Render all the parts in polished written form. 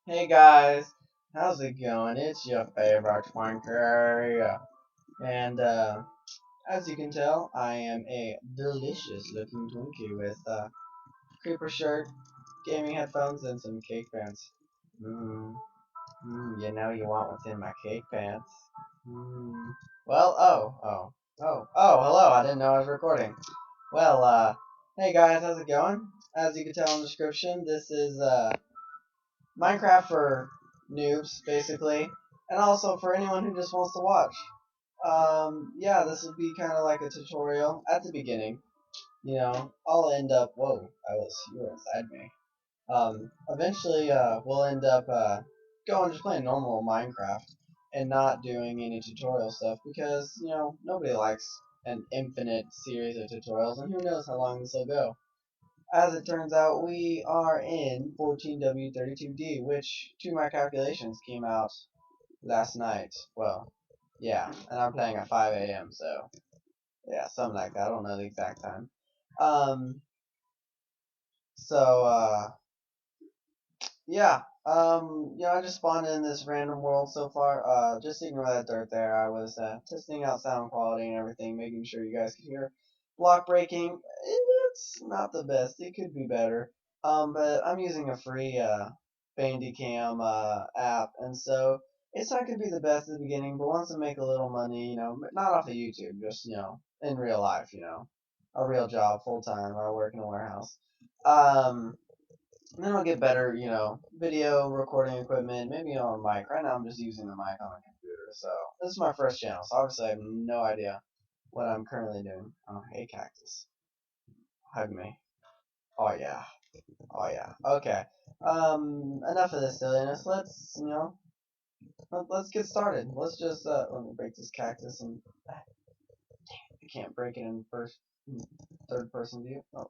Hey guys, how's it going? It's your favorite twinkie, and as you can tell, I am a delicious-looking Twinkie with a creeper shirt, gaming headphones, and some cake pants. Mmm, you know you want what's in my cake pants. Mmm. Well, hello! I didn't know I was recording. Well, hey guys, how's it going? As you can tell in the description, this is Minecraft for noobs, basically, and also for anyone who just wants to watch. Yeah, this will be kind of like a tutorial at the beginning. I'll end up. Whoa, you were inside me. Eventually, we'll end up going just playing normal Minecraft and not doing any tutorial stuff because nobody likes an infinite series of tutorials, and who knows how long this will go. As it turns out, we are in 14W32D, which, to my calculations, came out last night. Well, yeah, and I'm playing at 5 a.m., so yeah, something like that. I don't know the exact time. Um, so, yeah, I just spawned in this random world so far. Just ignore that dirt there. I was testing out sound quality and everything, making sure you guys could hear. Block breaking, it's not the best. It could be better. But I'm using a free Bandicam app, and so it's not gonna be the best at the beginning. But once I make a little money, not off of YouTube, just in real life, a real job, full time. I work in a warehouse. Um, and then I'll get better, video recording equipment, maybe on a mic. Right now I'm just using the mic on my computer. So this is my first channel, so obviously I have no idea what I'm currently doing. Oh, hey cactus. Hug me. Oh yeah. Oh yeah. Okay. Enough of this silliness. Let's get started. Let's just let me break this cactus and I can't break it in third person view. Oh,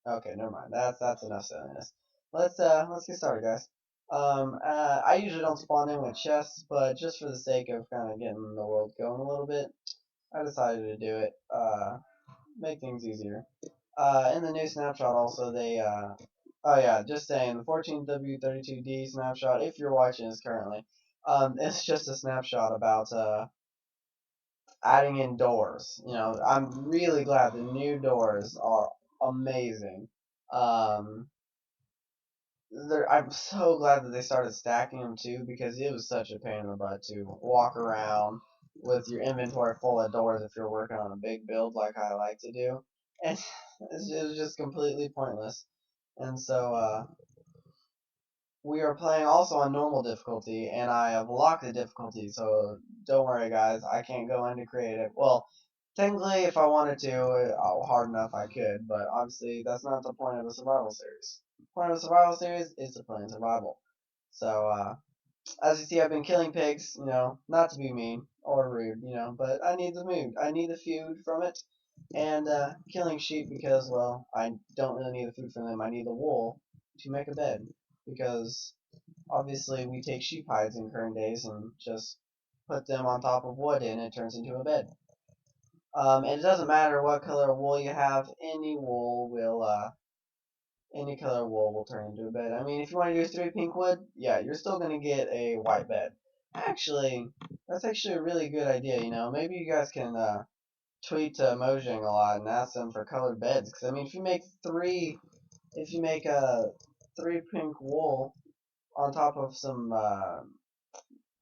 okay, never mind. That's enough silliness. Let's get started, guys. I usually don't spawn in with chests, but just for the sake of kind of getting the world going a little bit, I decided to do it. Make things easier. In the new snapshot, also oh yeah, just saying the 14W32D snapshot. If you're watching this currently, it's just a snapshot about adding in doors. I'm really glad the new doors are amazing. Um, I'm so glad that they started stacking them too because it was such a pain in the butt to walk around with your inventory full of doors if you're working on a big build like I like to do, and it was just completely pointless. And so we are playing also on normal difficulty, and I have locked the difficulty, so don't worry, guys. I can't go into creative. Well, technically, if I wanted to, hard enough I could, but obviously that's not the point of a survival series. The point of a survival series is to play in survival. So, as you see, I've been killing pigs, not to be mean or rude, but I need the mood. I need the food from it, and killing sheep because, well, I don't really need the food from them. I need the wool to make a bed because obviously we take sheep hides in current days and just put them on top of wood and it turns into a bed. And it doesn't matter what color wool you have, any color wool will turn into a bed. I mean, if you want to do 3 pink wood, yeah, you're still gonna get a white bed. Actually, that's actually a really good idea. Maybe you guys can tweet Mojang a lot and ask them for colored beds. Because I mean, if you make a 3 pink wool on top of some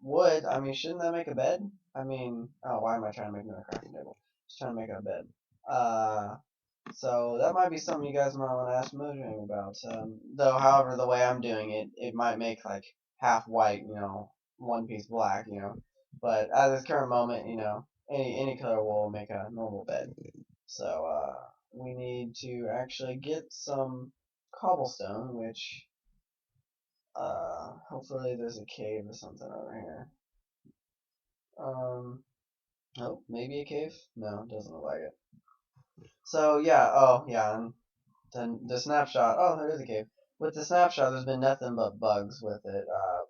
wood, I mean, shouldn't that make a bed? I mean, oh, why am I trying to make another crafting table? Just trying to make a bed. Uh, so that might be something you guys might want to ask Mojang about. Though, however, the way I'm doing it, it might make like half white, one piece black, But at this current moment, any color will make a normal bed. So we need to actually get some cobblestone, which hopefully there's a cave or something over here. Um, oh, maybe a cave? No, it doesn't look like it. So yeah, oh yeah, and then the snapshot. Oh, there is a cave. With the snapshot, there's been nothing but bugs with it,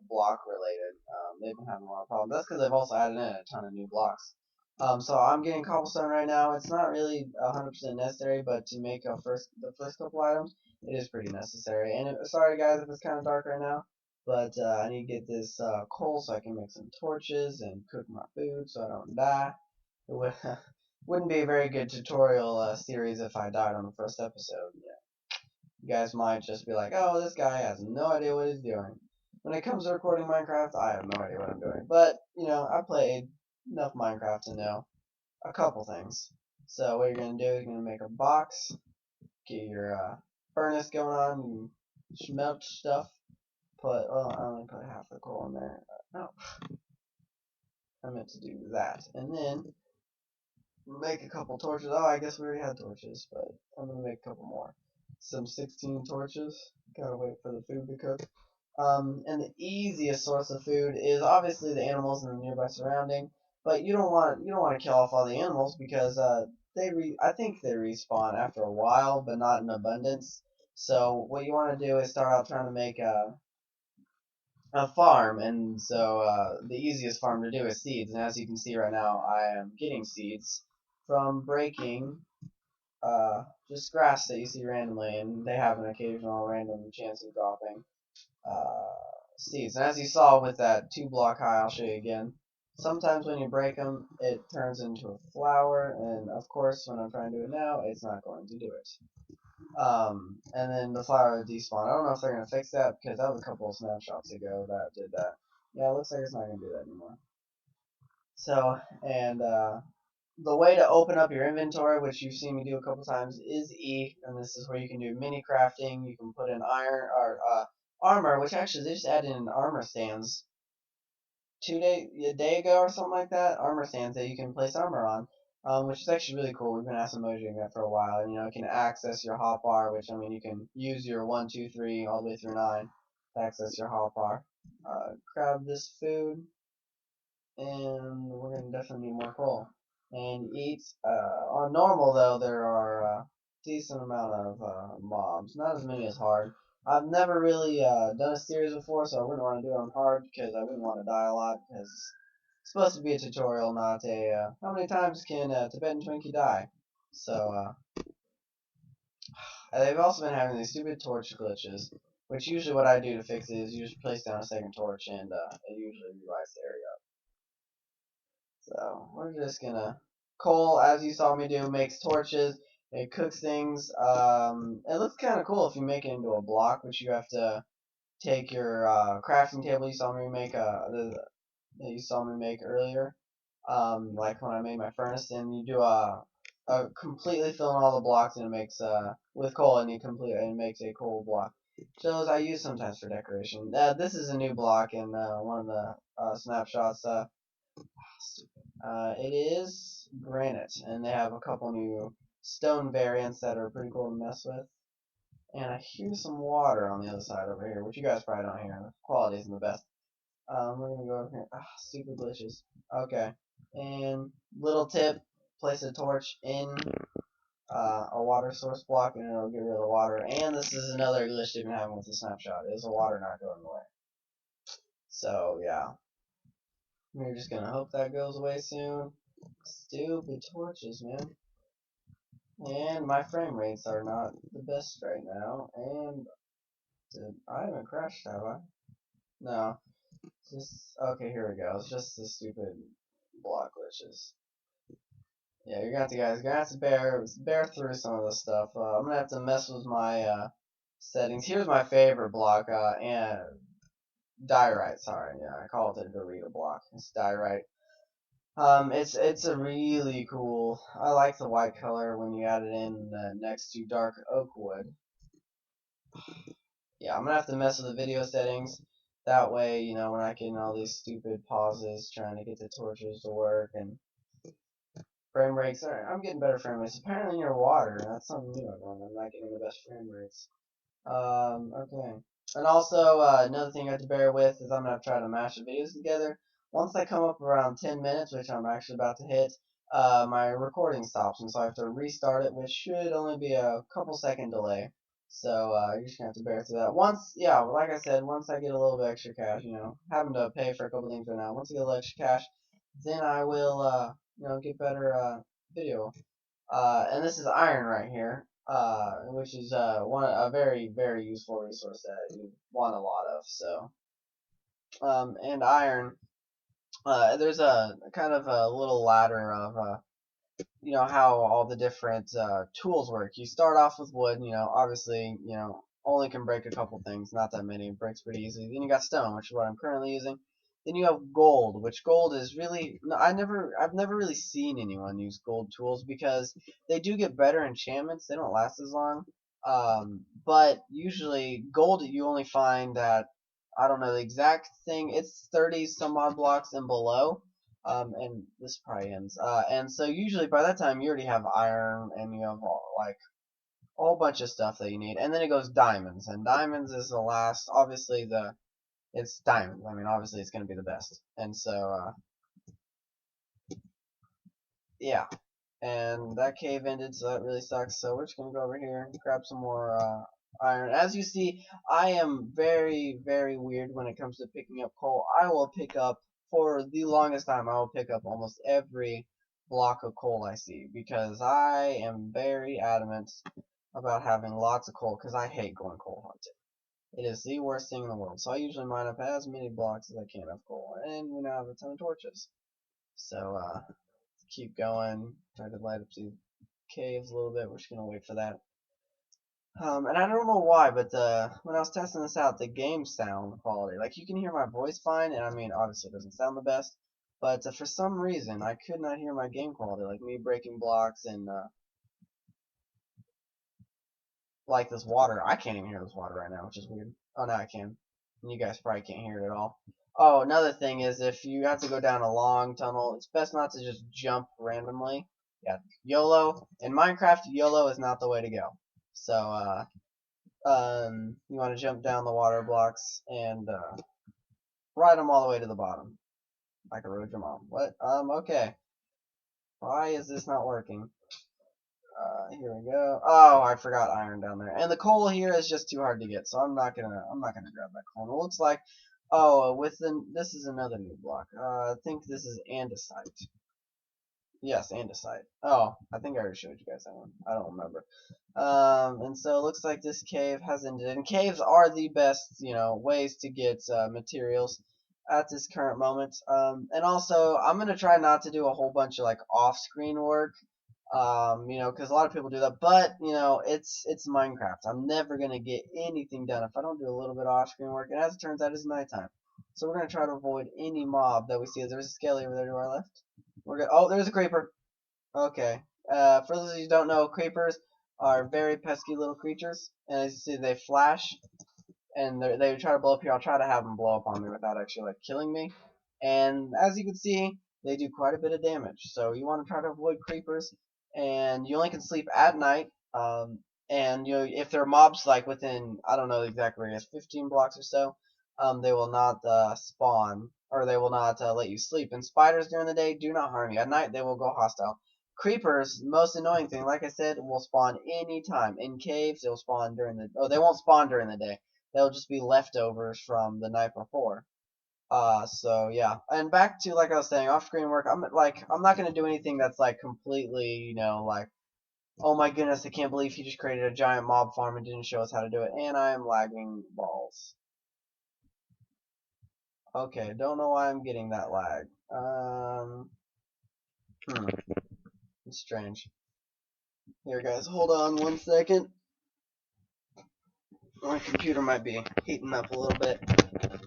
block related. They've been having a lot of problems. That's because they've also added in a ton of new blocks. So I'm getting cobblestone right now. It's not really 100% necessary, but to make the first couple items, it is pretty necessary. And sorry guys if it's kind of dark right now, But I need to get this coal so I can make some torches and cook my food so I don't die. It wouldn't be a very good tutorial series if I died on the first episode. You guys might just be like, oh, this guy has no idea what he's doing. When it comes to recording Minecraft, I have no idea what I'm doing. But, I played enough Minecraft to know a couple things. So what you're going to do is you're going to make a box, get your furnace going on, you smelt stuff, I only put half the coal in there. No, I meant to do that. And then make a couple torches. Oh, I guess we already had torches, but I'm going to make a couple more. Some 16 torches. Gotta wait for the food to cook. And the easiest source of food is obviously the animals in the nearby surrounding, but you don't want to kill off all the animals because I think they respawn after a while, but not in abundance. So what you want to do is start out trying to make a farm, and so the easiest farm to do is seeds. And as you can see right now, I am getting seeds from breaking just grass that you see randomly, and they have an occasional random chance of dropping seeds. And as you saw with that 2 block high, I'll show you again. Sometimes when you break them, it turns into a flower, and of course, when I'm trying to do it now, it's not going to do it. And then the flower despawn. I don't know if they're going to fix that because that was a couple of snapshots ago that did that. Yeah, it looks like it's not going to do that anymore. So, and the way to open up your inventory, which you've seen me do a couple times, is E, and this is where you can do mini crafting. You can put in iron or armor, which actually they just added in armor stands a day ago or something like that. Armor stands that you can place armor on, which is actually really cool. We've been asking Mojang that for a while. And, it can access your hotbar, which I mean you can use your 1, 2, 3 all the way through 9 to access your hotbar. Grab this food, and we're gonna definitely need more coal. And eat. On normal though, there are decent amount of mobs, not as many as hard. I've never really done a series before, so I wouldn't want to do it on hard because I wouldn't want to die a lot. Because it's supposed to be a tutorial, not a how many times can Tibetan Twinkie die? So they've also been having these stupid torch glitches, which usually what I do to fix it is you just place down a second torch and it usually revives the area. So we're just gonna coal, as you saw me do, makes torches. It cooks things. It looks kind of cool if you make it into a block, which you have to take your crafting table you saw me make that you saw me make earlier. Like when I made my furnace, and you do completely fill in all the blocks, and it makes with coal, and it makes a coal block. So I use sometimes for decoration. This is a new block in one of the snapshots. It is granite, and they have a couple new stone variants that are pretty cool to mess with. And I hear some water on the other side over here, which you guys probably don't hear. The quality isn't the best. We're gonna go over here. Stupid glitches. Okay. And little tip: place a torch in a water source block, and it'll get rid of the water. And this is another glitch they've been having with the snapshot: is the water not going away? So yeah. We're just gonna hope that goes away soon. Stupid torches, man. And my frame rates are not the best right now. And I haven't crashed, have I? No. Just okay. Here we go. It's just the stupid block glitches. Yeah, you're gonna have to bear through some of this stuff. I'm gonna have to mess with my settings. Here's my favorite block. And diorite. Sorry, yeah, I call it the Dorito block. It's diorite. It's a really cool. I like the white color when you add it in next to dark oak wood. Yeah, I'm gonna have to mess with the video settings. That way, when I get in all these stupid pauses trying to get the torches to work and frame rates. Alright, I'm getting better frame rates. Apparently near water. That's something new I'm not getting the best frame rates. Okay. And also, another thing you have to bear with is I'm going to try to mash the videos together. Once I come up around 10 minutes, which I'm actually about to hit, my recording stops, and so I have to restart it, which should only be a couple second delay. So, you're just going to have to bear through that. Like I said, once I get a little bit extra cash, having to pay for a couple things right now, once I get a little extra cash, then I will, get better, video. And this is iron right here, which is a very, very useful resource that you want a lot of. So and iron, there's a kind of a little ladder of how all the different tools work. You start off with wood, obviously, only can break a couple things, not that many, it breaks pretty easily. Then you got stone, which is what I'm currently using. Then you have gold, which gold is really, no, I've never really seen anyone use gold tools because they do get better enchantments. They don't last as long. But usually gold you only find at, I don't know the exact thing. It's 30 some odd blocks and below. And this probably ends. And so usually by that time you already have iron and you have like a whole bunch of stuff that you need. And then it goes diamonds, and diamonds is the last. Obviously it's diamonds. I mean, obviously it's gonna be the best. And so yeah. And that cave ended, so that really sucks. So we're just gonna go over here and grab some more iron. As you see, I am very, very weird when it comes to picking up coal. I will pick up, for the longest time, I will pick up almost every block of coal I see because I am very adamant about having lots of coal because I hate going coal hunting. It is the worst thing in the world. So I usually mine up as many blocks as I can of coal, and we now have a ton of torches. So keep going. Try to light up the caves a little bit. We're just gonna wait for that. And I don't know why, but when I was testing this out, the game sound quality, like you can hear my voice fine, and I mean obviously it doesn't sound the best, but for some reason I could not hear my game quality, like me breaking blocks and like this water. I can't even hear this water right now, which is weird. Oh, now I can. And you guys probably can't hear it at all. Oh, another thing is if you have to go down a long tunnel, it's best not to just jump randomly. Yeah, YOLO. In Minecraft, YOLO is not the way to go. So, you want to jump down the water blocks and ride them all the way to the bottom. Like a road your mom. What? Okay. Why is this not working? Here we go. Oh, I forgot iron down there. And the coal here is just too hard to get, so I'm not gonna grab that coal. And it looks like, oh, this is another new block. I think this is andesite. Yes, andesite. Oh, I think I already showed you guys that one. I don't remember. And so it looks like this cave has ended. And caves are the best, ways to get materials at this current moment. And also, I'm gonna try not to do a whole bunch of like off-screen work. Because a lot of people do that. But it's Minecraft. I'm never gonna get anything done if I don't do a little bit of off-screen work. And as it turns out, it's nighttime, so we're gonna try to avoid any mob that we see. There's a skelly over there to our left. Oh, there's a creeper. Okay. For those of you who don't know, creepers are very pesky little creatures, and as you see, they flash, and they try to blow up here. I'll try to have them blow up on me without actually like killing me. And as you can see, they do quite a bit of damage. So you want to try to avoid creepers, and you only can sleep at night. And if there are mobs like within, I don't know the exact radius, 15 blocks or so, they will not spawn, or they will not let you sleep. And spiders during the day do not harm you. At night they will go hostile. Creepers, most annoying thing, like I said, will spawn anytime. In caves, they'll spawn during the. Oh, they won't spawn during the day. They'll just be leftovers from the night before. So yeah, and back to like I was saying, off-screen work. I'm not gonna do anything that's like completely, like, oh my goodness, I can't believe he just created a giant mob farm and didn't show us how to do it, and I am lagging balls. Okay, don't know why I'm getting that lag. It's strange. Here, guys, hold on 1 second. My computer might be heating up a little bit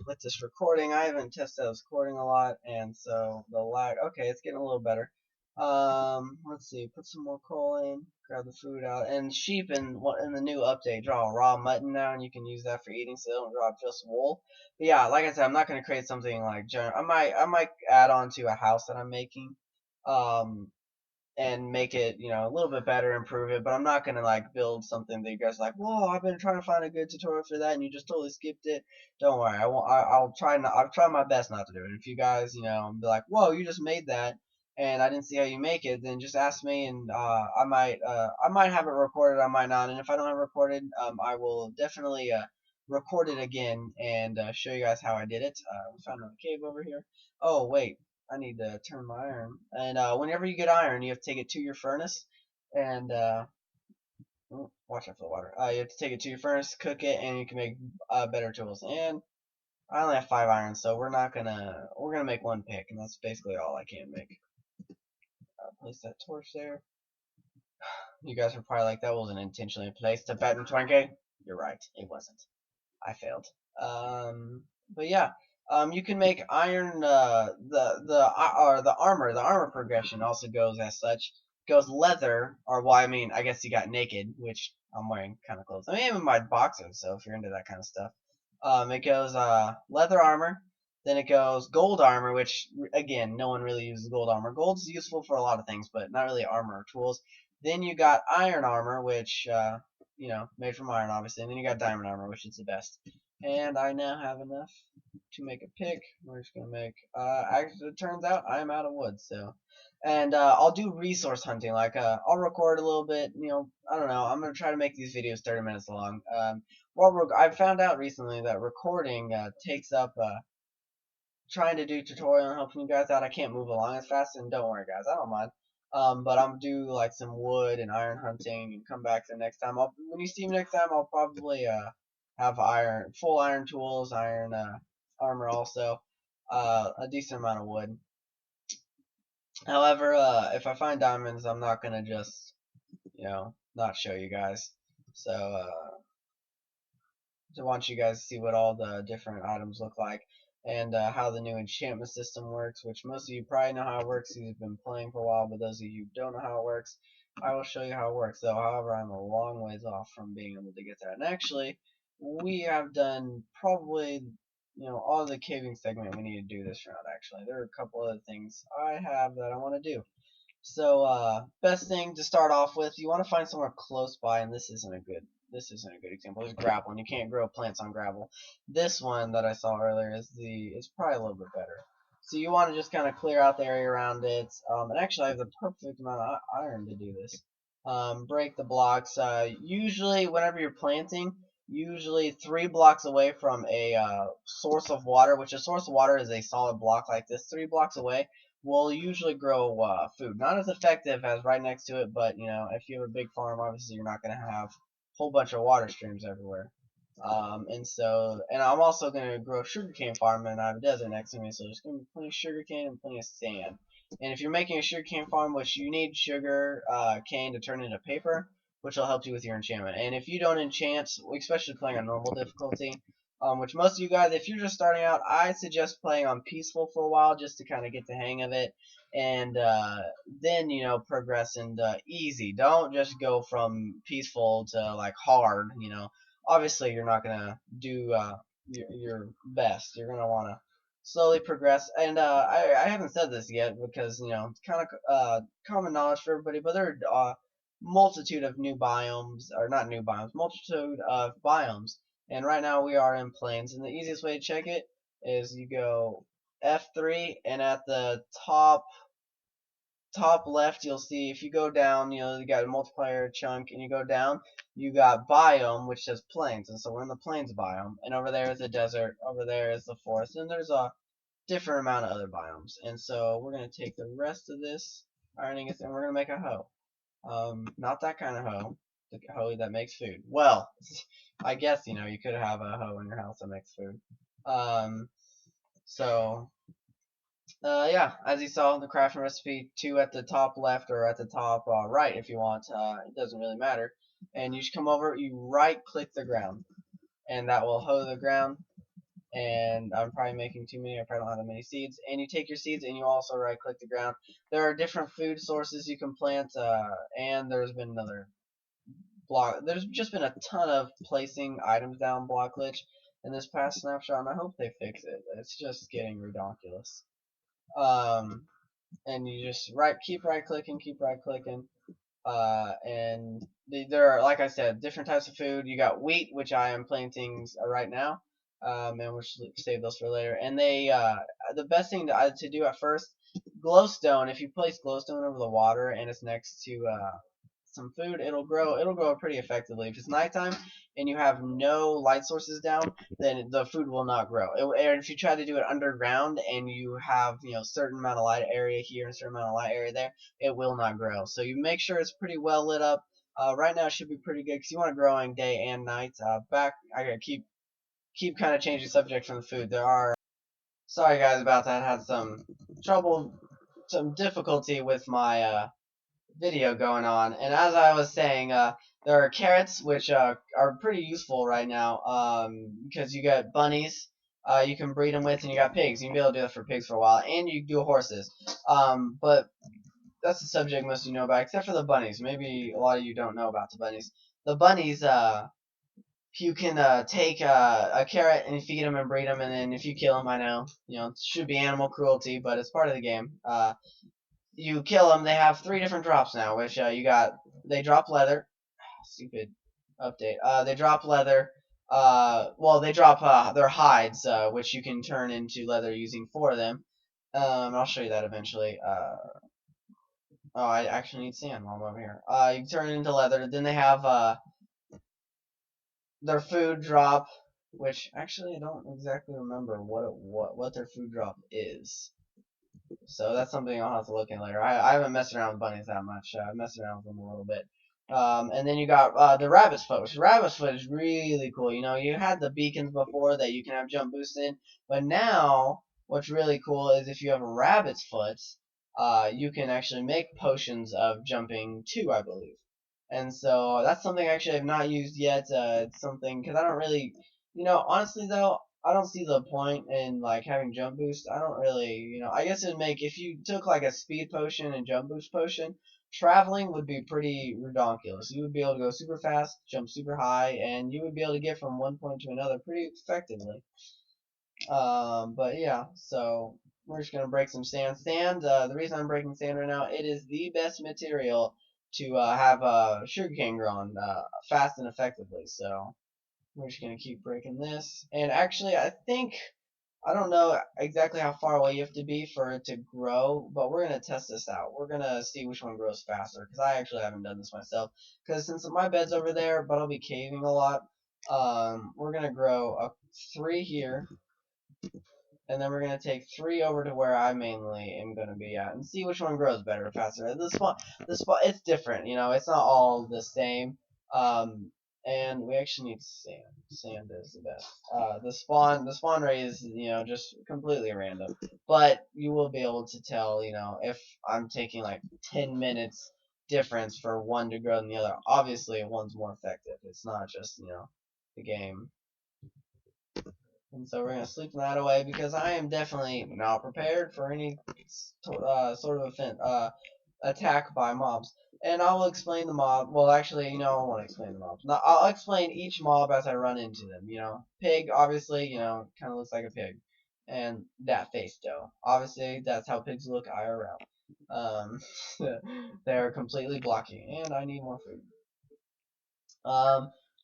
with this recording. I haven't tested this recording a lot, and so the lag. Okay, it's getting a little better. Let's see. Put some more coal in. Grab the food out. And sheep in the new update draw raw mutton now, and you can use that for eating, so they don't draw just wool. But yeah, like I said, I'm not gonna create something like I might add on to a house that I'm making. Um, and make it, a little bit better, improve it. But I'm not gonna like build something that you guys are like, whoa, I've been trying to find a good tutorial for that, and you just totally skipped it. Don't worry, I won't. I'll try. I'll try my best not to do it. If you guys, be like, whoa, you just made that, and I didn't see how you make it, then just ask me, and I might have it recorded, I might not, and if I don't have it recorded, I will definitely record it again and show you guys how I did it. We found another cave over here. Oh wait, I need to turn my iron. And whenever you get iron, you have to take it to your furnace. And watch out for the water. You have to take it to your furnace, cook it, and you can make better tools. And I only have 5 iron, so we're gonna make 1 pick, and that's basically all I can make. Place that torch there. You guys are probably like, that wasn't intentionally placed. Tibetan twinkie. You're right, it wasn't. I failed. But yeah, you can make iron. The armor. The armor progression also goes as such. Goes leather, or well, I mean, I guess you got naked, which I'm wearing kind of clothes. I mean, even my boxers. So if you're into that kind of stuff, it goes leather armor. Then it goes gold armor, which again, no one really uses gold armor. Gold's useful for a lot of things, but not really armor or tools. Then you got iron armor, which made from iron, obviously. And then you got diamond armor, which is the best. And I now have enough to make a pick. We're just gonna make. Actually, it turns out I'm out of wood, so. And I'll do resource hunting. Like I'll record a little bit. I don't know. I'm gonna try to make these videos 30 minutes long. I found out recently that recording takes up trying to do tutorial and helping you guys out. I can't move along as fast, and don't worry, guys, I don't mind. But I'm do like some wood and iron hunting, and come back the next time. When you see me next time, I'll probably have full iron tools, iron armor, also a decent amount of wood. However, if I find diamonds, I'm not gonna just not show you guys. So to want you guys to see what all the different items look like, and how the new enchantment system works, which most of you probably know how it works if you've been playing for a while, but those of you who don't know how it works, I will show you how it works. Though, however, I'm a long ways off from being able to get there. And actually, we have done probably all the caving segment we need to do this round. Actually, there are a couple other things I have that I want to do. So, best thing to start off with, you want to find somewhere close by, and this isn't a good example. There's gravel, and you can't grow plants on gravel. This one that I saw earlier is probably a little bit better. So you want to just kind of clear out the area around it. And actually, I have the perfect amount of iron to do this. Break the blocks. Usually, whenever you're planting, usually 3 blocks away from a source of water, which a source of water is a solid block like this. 3 blocks away will usually grow food. Not as effective as right next to it, but if you have a big farm, obviously you're not going to have a whole bunch of water streams everywhere. And I'm also going to grow a sugarcane farm, and I have a desert next to me, so there's going to be plenty of sugarcane and plenty of sand. And if you're making a sugarcane farm, which you need sugar cane to turn into paper, which will help you with your enchantment. And if you don't enchant, especially playing on normal difficulty, which most of you guys, if you're just starting out, I suggest playing on peaceful for a while just to kind of get the hang of it, and then progress into easy. Don't just go from peaceful to like hard. Obviously you're not gonna do your best. You're gonna want to slowly progress. And I haven't said this yet because it's kind of common knowledge for everybody, but there are multitude of new biomes, or not new biomes, multitude of biomes. And right now we are in plains, and the easiest way to check it is you go F3, and at the top left you'll see, if you go down, you got a multiplier chunk, and you go down, you got biome, which says plains, and so we're in the plains biome. And over there is the desert, over there is the forest, and there's a different amount of other biomes. And so we're going to take the rest of this ironing it, and we're going to make a hoe. Not that kind of hoe. The hoe that makes food. Well, I guess you could have a hoe in your house that makes food. So yeah, as you saw, the crafting recipe, 2 at the top left or at the top right if you want. It doesn't really matter. And you should come over, you right click the ground, and that will hoe the ground. And I'm probably making too many. I probably don't have that many seeds. And you take your seeds and you also right click the ground. There are different food sources you can plant, and there's been another block. There's just been a ton of placing items down block glitch in this past snapshot, and I hope they fix it. It's just getting ridiculous. And you just keep right clicking, and there are, like I said, different types of food. You got wheat, which I am planting right now, and we'll save those for later. And the best thing to do at first, glowstone. If you place glowstone over the water and it's next to some food, it'll grow pretty effectively. If it's nighttime and you have no light sources down, then the food will not grow. And if you try to do it underground and you have certain amount of light area here and certain amount of light area there, it will not grow. So you make sure it's pretty well lit up. Right now it should be pretty good because you want it growing day and night. I gotta keep keep kind of changing subject from the food. There are sorry guys about that. I had some trouble, some difficulty with my video going on. And as I was saying, there are carrots which are pretty useful right now because you got bunnies. You can breed them with, and you got pigs. You can be able to do that for pigs for a while, and you can do horses. But that's the subject most of you know about, except for the bunnies. Maybe a lot of you don't know about the bunnies. The bunnies, you can take a carrot and feed them and breed them, and then if you kill them, I know, it should be animal cruelty, but it's part of the game. You kill them, they have 3 different drops now, which they drop leather. Stupid update. They drop leather. Well, they drop their hides, which you can turn into leather using 4 of them. I'll show you that eventually. Oh, I actually need sand while I'm over here. You can turn it into leather. Then they have their food drop, which actually I don't exactly remember what their food drop is. So that's something I'll have to look in later. I haven't messed around with bunnies that much. I messed around with them a little bit. And then you got the rabbit's foot, which rabbit's foot is really cool. You had the beacons before that you can have jump boost in, but now what's really cool is if you have a rabbit's foot, you can actually make potions of jumping too, I believe. And so that's something actually I've not used yet. It's something because I don't really, honestly though, I don't see the point in like having jump boost. I don't really, I guess it'd make if you took like a speed potion and jump boost potion, traveling would be pretty redonkulous. You would be able to go super fast, jump super high, and you would be able to get from one point to another pretty effectively. But yeah, so we're just gonna break some sand. Sand. The reason I'm breaking sand right now, it is the best material to have sugarcane grown fast and effectively. So we're just gonna keep breaking this. And actually, I don't know exactly how far away you have to be for it to grow, but we're gonna test this out. We're gonna see which one grows faster because I actually haven't done this myself. Because since my bed's over there, but I'll be caving a lot. We're gonna grow a 3 here, and then we're gonna take 3 over to where I mainly am gonna be at, and see which one grows better or faster. The spot, it's different. It's not all the same. Um, and we actually need sand. Sand is the best. The spawn rate is just completely random, but you will be able to tell if I'm taking like 10 minutes difference for one to grow than the other. Obviously, one's more effective. It's not just the game. And so we're going to sleep that away because I am definitely not prepared for any sort of attack by mobs. And I will explain the mob. Well, actually, I won't explain the mobs. No, I'll explain each mob as I run into them. Pig, obviously, kind of looks like a pig. And that face, though. Obviously, that's how pigs look IRL. Um, they're completely blocky. And I need more food.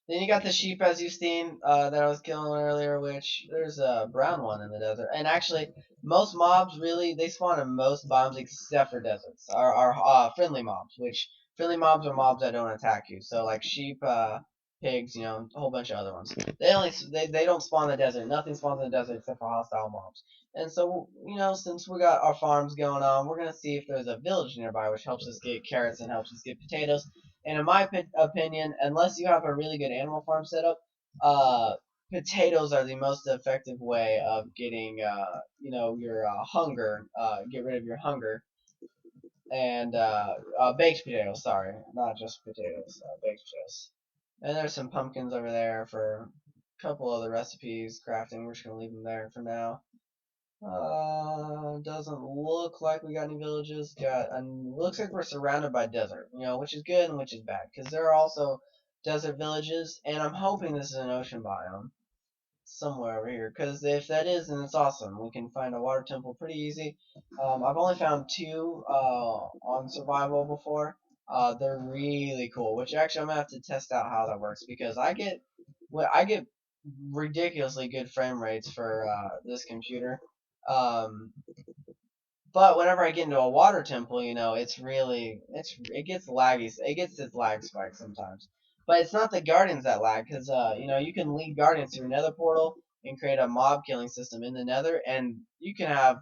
Then you got the sheep, as you've seen, that I was killing earlier, which there's a brown one in the desert. And actually, most mobs really, they spawn in most biomes except for deserts, are friendly mobs, which friendly mobs are mobs that don't attack you. So like sheep, pigs, a whole bunch of other ones. They don't spawn in the desert. Nothing spawns in the desert except for hostile mobs. And so, since we got our farms going on, we're going to see if there's a village nearby, which helps us get carrots and helps us get potatoes. And in my opinion, unless you have a really good animal farm setup, potatoes are the most effective way of getting, your hunger, get rid of your hunger. And baked potatoes, sorry, not just potatoes, baked potatoes. And there's some pumpkins over there for a couple other recipes, crafting. We're just gonna leave them there for now. Doesn't look like we got any villages. Looks like we're surrounded by desert, which is good and which is bad, because there are also desert villages, and I'm hoping this is an ocean biome somewhere over here, because if that is, then it's awesome. We can find a water temple pretty easy. I've only found 2 on survival before. They're really cool, which actually I'm gonna have to test out how that works, because I get ridiculously good frame rates for this computer. Um, but whenever I get into a water temple, it gets laggy. It gets its lag spike sometimes. But it's not the guardians that lag, because you can lead guardians through another portal and create a mob killing system in the Nether, and you can have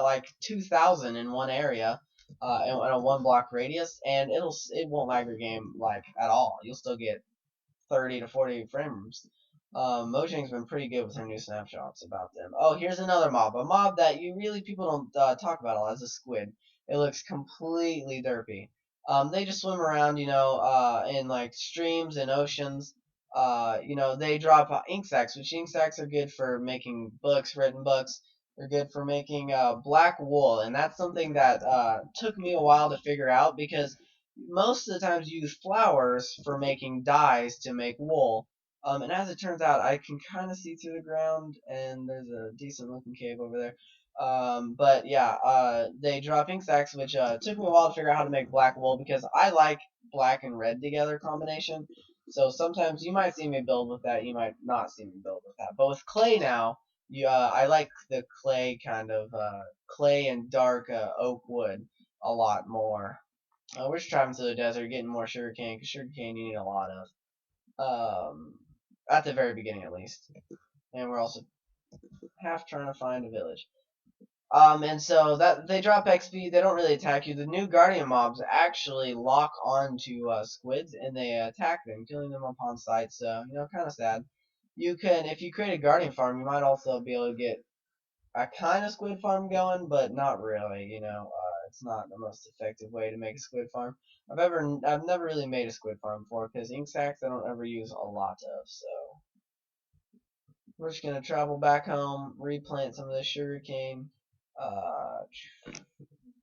like 2,000 in one area, in a 1 block radius, and it won't lag your game like at all. You'll still get 30 to 40 frames. Mojang's been pretty good with her new snapshots about them. Oh, here's another mob. A mob that people don't talk about a lot is a squid. It looks completely derpy. They just swim around, in like streams and oceans. They drop ink sacs, which ink sacs are good for making books, written books. They're good for making black wool, and that's something that took me a while to figure out because most of the times you use flowers for making dyes to make wool. And as it turns out, I can kind of see through the ground, and there's a decent looking cave over there. But yeah, they drop ink sacs, which took me a while to figure out how to make black wool because I like black and red together combination. So sometimes you might see me build with that, you might not see me build with that. But with clay now, I like the clay kind of clay and dark oak wood a lot more. We're just traveling to the desert, getting more sugarcane, because sugarcane you need a lot of. At the very beginning at least. And we're also half trying to find a village. And so that they drop XP, they don't really attack you. The new guardian mobs actually lock onto squids and they attack them, killing them upon sight. So kind of sad. You can, if you create a guardian farm, you might also be able to get a kind of squid farm going, but not really. It's not the most effective way to make a squid farm. I've never really made a squid farm before because ink sacs I don't ever use a lot of. So we're just gonna travel back home, replant some of this sugarcane, uh,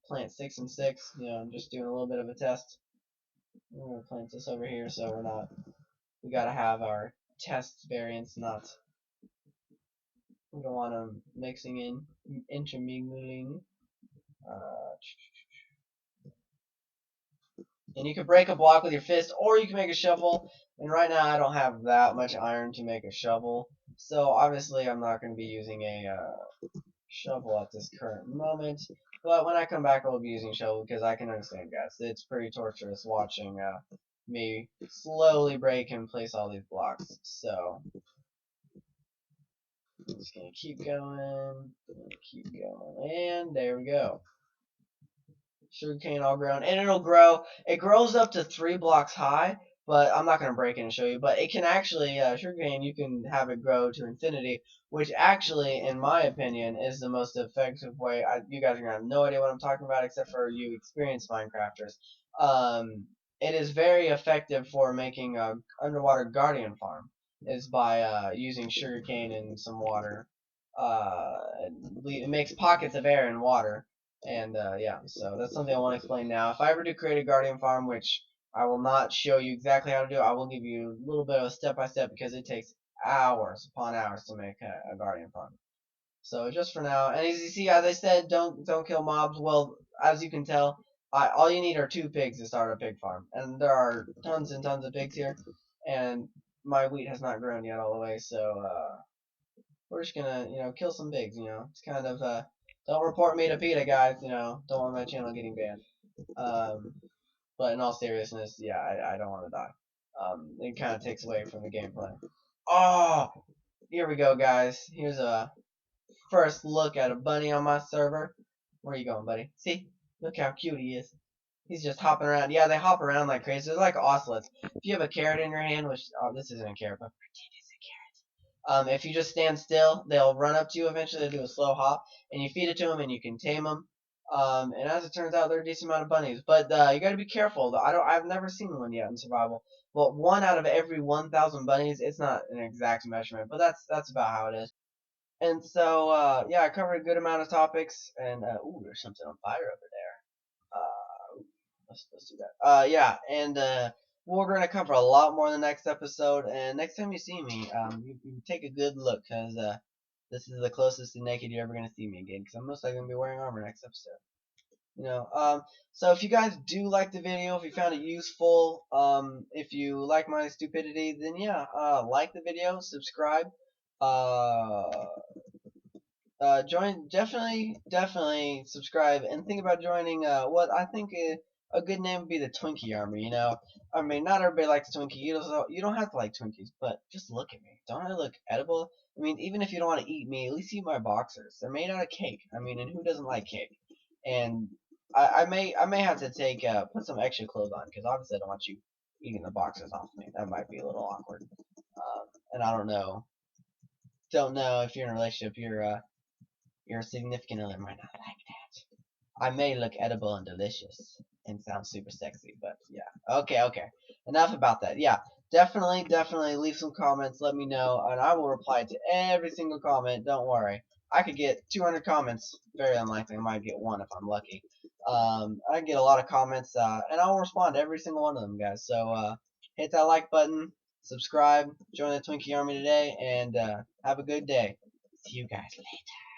plant 6 and 6. I'm just doing a little bit of a test. We're gonna plant this over here, so we're not. We gotta have our test variants, not. We don't want them mixing in, intermingling. Uh, and you can break a block with your fist, or you can make a shovel. And right now, I don't have that much iron to make a shovel, so obviously, I'm not going to be using a shovel at this current moment. But when I come back, I'll be using shovel because I can understand, guys. It's pretty torturous watching me slowly break and place all these blocks. So I'm just gonna keep going, and there we go. Sugarcane all grown, and it'll grow. It grows up to 3 blocks high, but I'm not going to break it and show you. But it can actually, sugarcane, you can have it grow to infinity, which actually, in my opinion, is the most effective way. You guys are going to have no idea what I'm talking about, except for you experienced Minecrafters. It is very effective for making a underwater guardian farm. Is by using sugarcane and some water. It makes pockets of air and water. And yeah, so that's something I want to explain now. If I ever do create a guardian farm, which I will not show you exactly how to do, I will give you a little bit of a step by step because it takes hours upon hours to make a guardian farm. So just for now, and as you see, as I said, don't kill mobs. Well, as you can tell, all you need are 2 pigs to start a pig farm, and there are tons and tons of pigs here, and my wheat has not grown yet all the way, so we're just gonna kill some pigs. It's kind of don't report me to PETA, guys. Don't want my channel getting banned. Um, but in all seriousness, yeah, I don't want to die. It kind of takes away from the gameplay. Oh, here we go, guys. Here's a first look at a bunny on my server. Where you going, buddy? See? Look how cute he is. He's just hopping around. Yeah, they hop around like crazy. They're like ocelots. If you have a carrot in your hand, which, this isn't a carrot, but pretend it's a carrot. If you just stand still, they'll run up to you eventually. They'll do a slow hop, and you feed it to them, and you can tame them. And as it turns out, there are a decent amount of bunnies, but you got to be careful. I've never seen one yet in survival. Well, one out of every 1,000 bunnies. It's not an exact measurement, but that's about how it is. And so, yeah, I covered a good amount of topics. And ooh, there's something on fire over there. Let's do that. Yeah, and we're gonna cover a lot more in the next episode. And next time you see me, you take a good look, cause this is the closest to naked you're ever gonna see me again. Cause I'm most likely gonna be wearing armor next episode. So if you guys do like the video, if you found it useful, if you like my stupidity, then yeah, like the video, subscribe, uh, join, definitely subscribe and think about joining what I think a good name would be the Twinkie Army. I mean, not everybody likes Twinkie. You don't have to like Twinkies, but just look at me. Don't I look edible? I mean, even if you don't want to eat me, at least eat my boxers. They're made out of cake. I mean, and who doesn't like cake? And I may have to take put some extra clothes on because obviously I don't want you eating the boxers off me. That might be a little awkward. and I don't know if you're in a relationship, your significant other might not like that. I may look edible and delicious and sound super sexy, but yeah. Okay. Enough about that. Yeah, definitely leave some comments. Let me know, and I will reply to every single comment. Don't worry. I could get 200 comments. Very unlikely. I might get one if I'm lucky. I get a lot of comments, and I'll respond to every single one of them, guys. So hit that like button, subscribe, join the Twinkie Army today, and have a good day. See you guys later.